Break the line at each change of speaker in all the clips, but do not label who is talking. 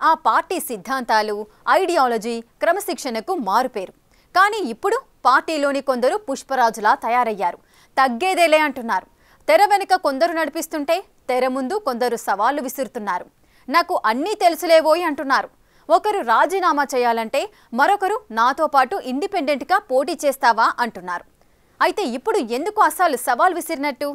ఆ పార్టీ సిద్ధాంతాలు, ఐడియాలజీ, క్రమశిక్షణకు మారుపేరు. కానీ ఇప్పుడు పార్టీలోని కొందరు పుష్పరాజులా తయారయ్యారు. తగ్గేదేలే అంటున్నారు. తెర వెనుక కొందరు నడిపిస్తుంటే తెర ముందు కొందరు సవాళ్లు విసురుతున్నారు. నాకు అన్నీ తెలుసులేవోయ్ అంటున్నారు. ఒకరు రాజీనామా చేయాలంటే మరొకరు నాతో పాటు ఇండిపెండెంట్గా పోటీ చేస్తావా అంటున్నారు. అయితే ఇప్పుడు ఎందుకు అసలు సవాల్ విసిరినట్టు?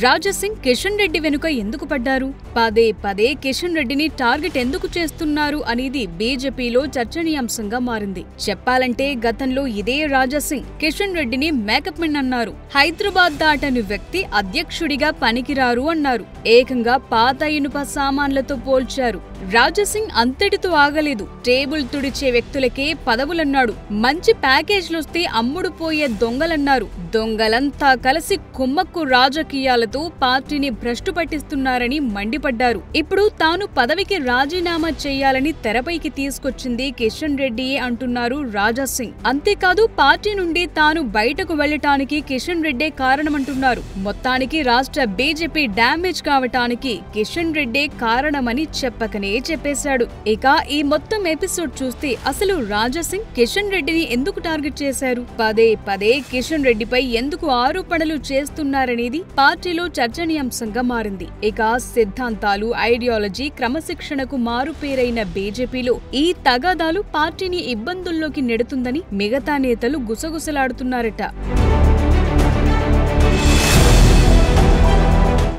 రాజాసింగ్ కిషన్ రెడ్డి వెనుక ఎందుకు పడ్డారు? పదే పదే కిషన్ రెడ్డిని టార్గెట్ ఎందుకు చేస్తున్నారు అనేది బీజేపీలో చర్చనీయాంశంగా మారింది. చెప్పాలంటే గతంలో ఇదే రాజాసింగ్ కిషన్ రెడ్డిని మేకప్ మెన్ అన్నారు. హైదరాబాద్ దాటని వ్యక్తి అధ్యక్షుడిగా పనికిరారు అన్నారు. ఏకంగా పాత ఇనుప సామాన్లతో పోల్చారు. రాజాసింగ్ అంతటితో ఆగలేదు. టేబుల్ తుడిచే వ్యక్తులకే పదవులన్నాడు. మంచి ప్యాకేజ్లొస్తే అమ్ముడు పోయే దొంగలన్నారు. దొంగలంతా కలిసి కుమ్మక్కు రాజకీయాలతో పార్టీని భ్రష్టు పట్టిస్తున్నారని మండిపడ్డారు. ఇప్పుడు తాను పదవికి రాజీనామా చేయాలని తెరపైకి తీసుకొచ్చింది కిషన్ రెడ్డియే అంటున్నారు రాజాసింగ్. అంతేకాదు పార్టీ నుండి తాను బయటకు వెళ్లటానికి కిషన్ రెడ్డే కారణమంటున్నారు. మొత్తానికి రాష్ట్ర బీజేపీ డ్యామేజ్ కావటానికి కిషన్ రెడ్డే కారణమని చెప్పకనే చెప్పేశాడు. ఇక ఈ మొత్తం ఎపిసోడ్ చూస్తే అసలు రాజాసింగ్ కిషన్ రెడ్డిని ఎందుకు టార్గెట్ చేశారు? పదే పదే కిషన్ రెడ్డిపై ఎందుకు ఆరోపణలు చేస్తున్నారనేది పార్టీలో చర్చనీయాంశంగా మారింది. ఇక సిద్ధాంతాలు, ఐడియాలజీ, క్రమశిక్షణకు మారుపేరైన బీజేపీలో ఈ తగాదాలు పార్టీని ఇబ్బందుల్లోకి నెడుతుందని మిగతా నేతలు గుసగుసలాడుతున్నారట.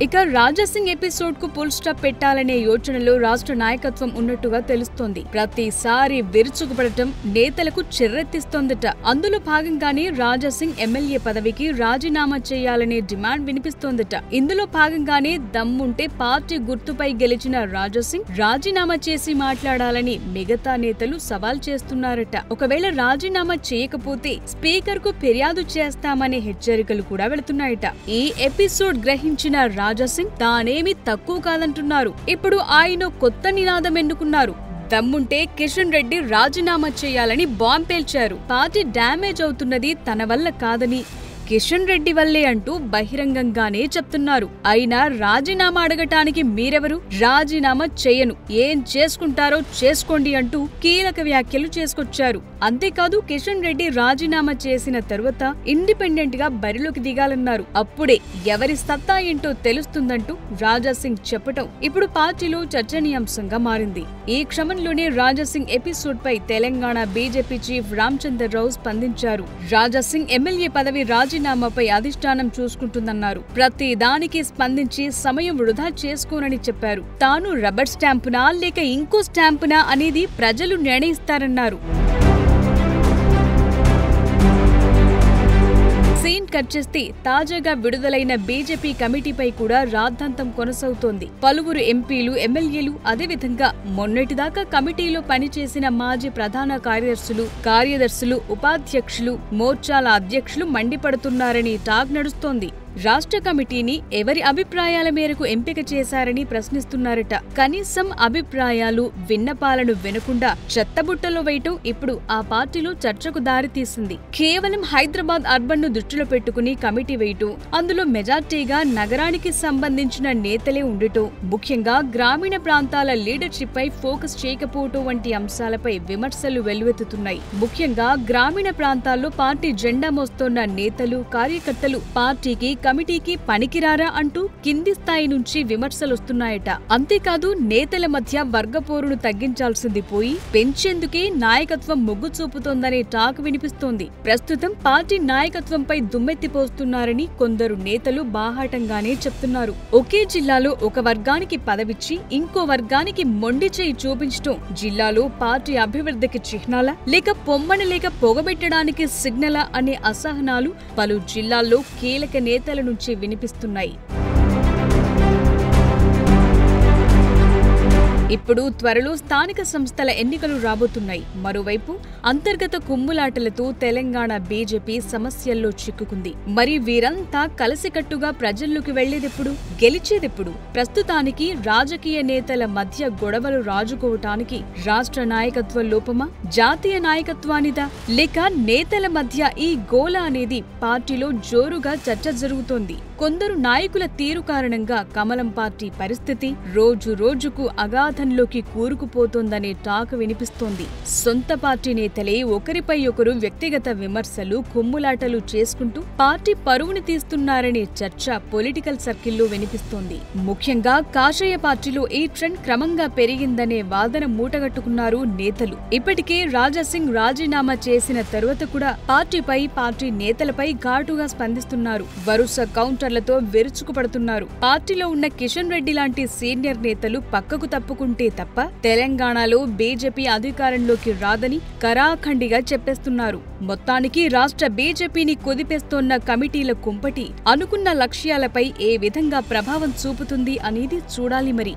ఇక రాజాసింగ్ ఎపిసోడ్ కు ఫుల్ స్టాప్ పెట్టాలనే యోచనలో రాష్ట్ర నాయకత్వం ఉన్నట్టుగా తెలుస్తోంది. ప్రతిసారి విరుచుకుపడటం నేతలకు చిర్రెత్తిస్తోందట. అందులో భాగంగానే రాజాసింగ్ ఎమ్మెల్యే పదవికి రాజీనామా చేయాలనే డిమాండ్ వినిపిస్తోందట. ఇందులో భాగంగానే దమ్ముంటే పార్టీ గుర్తుపై గెలిచిన రాజాసింగ్ రాజీనామా చేసి మాట్లాడాలని మిగతా నేతలు సవాల్ చేస్తున్నారట. ఒకవేళ రాజీనామా చేయకపోతే స్పీకర్ కు ఫిర్యాదు చేస్తామనే హెచ్చరికలు కూడా వెళుతున్నాయట. ఈ ఎపిసోడ్ గ్రహించిన రాజాసింగ్ తానేమి తక్కువ కాదంటున్నారు. ఇప్పుడు ఆయన కొత్త నినాదం ఎన్నుకున్నారు. దమ్ముంటే కిషన్ రెడ్డి రాజీనామా చేయాలని బాంబ్ పేల్చారు. పార్టీ డ్యామేజ్ అవుతున్నది తన వల్ల కాదని, కిషన్ రెడ్డి వల్లే అంటూ బహిరంగంగానే చెప్తున్నారు. అయినా రాజీనామా అడగటానికి మీరెవరు? రాజీనామా చేయను, ఏం చేసుకుంటారో చేసుకోండి అంటూ కీలక వ్యాఖ్యలు చేసుకొచ్చారు. అంతేకాదు కిషన్ రెడ్డి రాజీనామా చేసిన తరువాత ఇండిపెండెంట్ గా బరిలోకి దిగాలన్నారు. అప్పుడే ఎవరి సత్తా ఏంటో తెలుస్తుందంటూ రాజాసింగ్ చెప్పటం ఇప్పుడు పార్టీలో చర్చనీయాంశంగా మారింది. ఈ క్రమంలోనే రాజాసింగ్ ఎపిసోడ్ పై తెలంగాణ బీజేపీ చీఫ్ రామచంద్రరావు స్పందించారు. రాజాసింగ్ ఎమ్మెల్యే పదవి రాజీనామాపై అధిష్టానం చూసుకుంటుందన్నారు. ప్రతి దానికి స్పందించి సమయం వృధా చేసుకోనని చెప్పారు. తాను రబ్బర్ స్టాంపునా లేక ఇంకో స్టాంపునా అనేది ప్రజలు నిర్ణయిస్తారన్నారు. కట్ చేస్తే తాజాగా విడుదలైన బీజేపీ కమిటీపై కూడా రాద్ధాంతం కొనసాగుతోంది. పలువురు ఎంపీలు, ఎమ్మెల్యేలు, అదేవిధంగా మొన్నటిదాకా కమిటీలో పనిచేసిన మాజీ ప్రధాన కార్యదర్శులు, ఉపాధ్యక్షులు, మోర్చాల అధ్యక్షులు మండిపడుతున్నారని టాక్ నడుస్తోంది. రాష్ట్ర కమిటీని ఎవరి అభిప్రాయాల మేరకు ఎంపిక చేశారని ప్రశ్నిస్తున్నారట. కనీసం అభిప్రాయాలు, విన్నపాలను వినకుండా చెత్తబుట్టలో వేయటం ఇప్పుడు ఆ పార్టీలో చర్చకు దారితీసింది. కేవలం హైదరాబాద్ అర్బన్ ను దృష్టిలో పెట్టుకుని కమిటీ వేయటం, అందులో మెజార్టీగా నగరానికి సంబంధించిన నేతలే ఉండటం, ముఖ్యంగా గ్రామీణ ప్రాంతాల లీడర్షిప్ పై ఫోకస్ చేయకపోవటం వంటి అంశాలపై విమర్శలు వెల్లువెత్తుతున్నాయి. ముఖ్యంగా గ్రామీణ ప్రాంతాల్లో పార్టీ జెండా మోస్తోన్న నేతలు, కార్యకర్తలు పార్టీకి, కమిటీకి పనికిరారా అంటూ కింది స్థాయి నుంచి విమర్శలొస్తున్నాయట. అంతేకాదు నేతల మధ్య వర్గపోరును తగ్గించాల్సింది పోయి పెంచేందుకే నాయకత్వం మొగ్గు చూపుతోందనే టాక్ వినిపిస్తోంది. ప్రస్తుతం పార్టీ నాయకత్వంపై దుమ్మెత్తిపోస్తున్నారని కొందరు నేతలు బాహాటంగానే చెప్తున్నారు. ఒకే జిల్లాలో ఒక వర్గానికి పదవిచ్చి ఇంకో వర్గానికి మొండి చేయి చూపించటం జిల్లాలో పార్టీ అభివృద్ధికి చిహ్నాలా లేక పొమ్మన లేక పొగబెట్టడానికి సిగ్నలా అనే అసహనాలు పలు జిల్లాల్లో కీలక నేతల నుంచి వినిపిస్తున్నాయి. ఇప్పుడు త్వరలో స్థానిక సంస్థల ఎన్నికలు రాబోతున్నాయి. మరోవైపు అంతర్గత కుమ్ములాటలతో తెలంగాణ బీజేపీ సమస్యల్లో చిక్కుకుంది. మరి వీరంతా కలిసికట్టుగా ప్రజల్లోకి వెళ్లేదెప్పుడు, గెలిచేదెప్పుడు? ప్రస్తుతానికి రాజకీయ నేతల మధ్య గొడవలు రాజుకోవటానికి రాష్ట్ర నాయకత్వ లోపమా, జాతీయ నాయకత్వానిదా, లేక నేతల మధ్య ఈ గోల అనేది పార్టీలో జోరుగా చర్చ జరుగుతోంది. కొందరు నాయకుల తీరు కారణంగా కమలం పార్టీ పరిస్థితి రోజు రోజుకు అగాధంలోకి కూరుకుపోతోందనే టాక్ వినిపిస్తోంది. సొంత పార్టీ నేతలే ఒకరిపై ఒకరు వ్యక్తిగత విమర్శలు, కుమ్ములాటలు చేసుకుంటూ పార్టీ పరువుని తీస్తున్నారనే చర్చ పొలిటికల్ సర్కిల్లో వినిపిస్తోంది. ముఖ్యంగా కాషాయ పార్టీలో ఈ ట్రెండ్ క్రమంగా పెరిగిందనే వాదన మూటగట్టుకున్నారు నేతలు. ఇప్పటికే రాజాసింగ్ రాజీనామా చేసిన తరువాత కూడా పార్టీపై, పార్టీ నేతలపై ఘాటుగా స్పందిస్తున్నారు. వరుస కౌంటర్లతో విరుచుకుపడుతున్నారు. పార్టీలో ఉన్న కిషన్ రెడ్డి లాంటి సీనియర్ నేతలు పక్కకు తప్పుకుంటే తప్ప తెలంగాణలో బీజేపీ అధికారంలోకి రాదని కరాఖండిగా చెప్పేస్తున్నారు. మొత్తానికి రాష్ట్ర బీజేపీని కుదిపేస్తోన్న కమిటీల కుంపటి అనుకున్న లక్ష్యాలపై ఏ విధంగా ప్రభావం చూపుతుంది అనేది చూడాలి మరి.